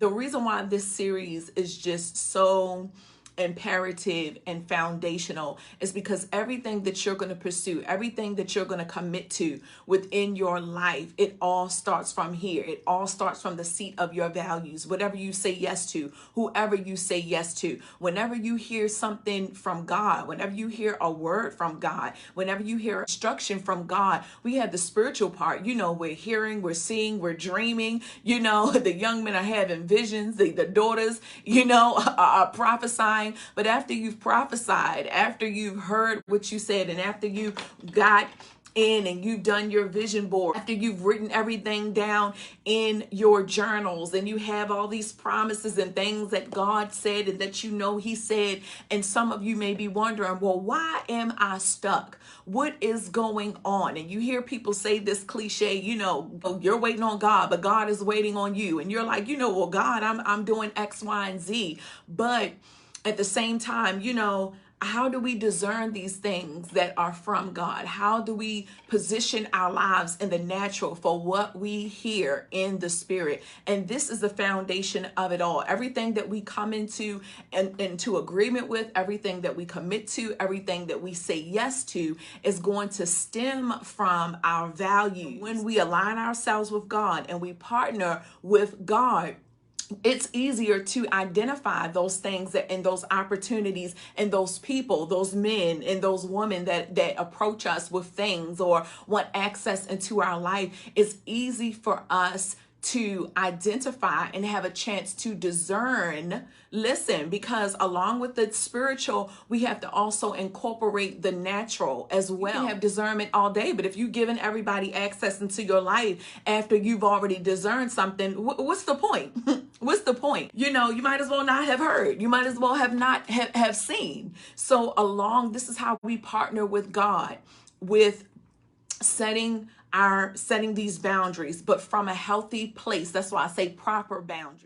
The reason why this series is just so imperative and foundational is because everything that you're going to pursue, everything that you're going to commit to within your life, it all starts from here. It all starts from the seat of your values. Whatever you say yes to, whoever you say yes to, whenever you hear something from God, whenever you hear a word from God, whenever you hear instruction from God, we have the spiritual part. We're hearing, we're seeing, we're dreaming. The young men are having visions, the daughters, are prophesying. But after you've prophesied, after you've heard what you said, and after you got in and you've done your vision board, after you've written everything down in your journals, and you have all these promises and things that God said and that He said, and some of you may be wondering, well, why am I stuck? What is going on? And you hear people say this cliche, "Oh, you're waiting on God, but God is waiting on you." And you're like, well, God, I'm doing X, Y, and Z. But at the same time, how do we discern these things that are from God? How do we position our lives in the natural for what we hear in the spirit? And this is the foundation of it all. Everything that we come into and into agreement with, everything that we commit to, everything that we say yes to is going to stem from our values. When we align ourselves with God and we partner with God, it's easier to identify those things and those opportunities and those people, those men and those women that approach us with things or want access into our life. It's easy for us to identify and have a chance to discern. Listen, because along with the spiritual, we have to also incorporate the natural as well. You can have discernment all day, but if you're giving everybody access into your life after you've already discerned something, what's the point? What's the point? You might as well not have heard. You might as well have not have seen. So this is how we partner with God, with setting these boundaries, but from a healthy place. That's why I say proper boundaries.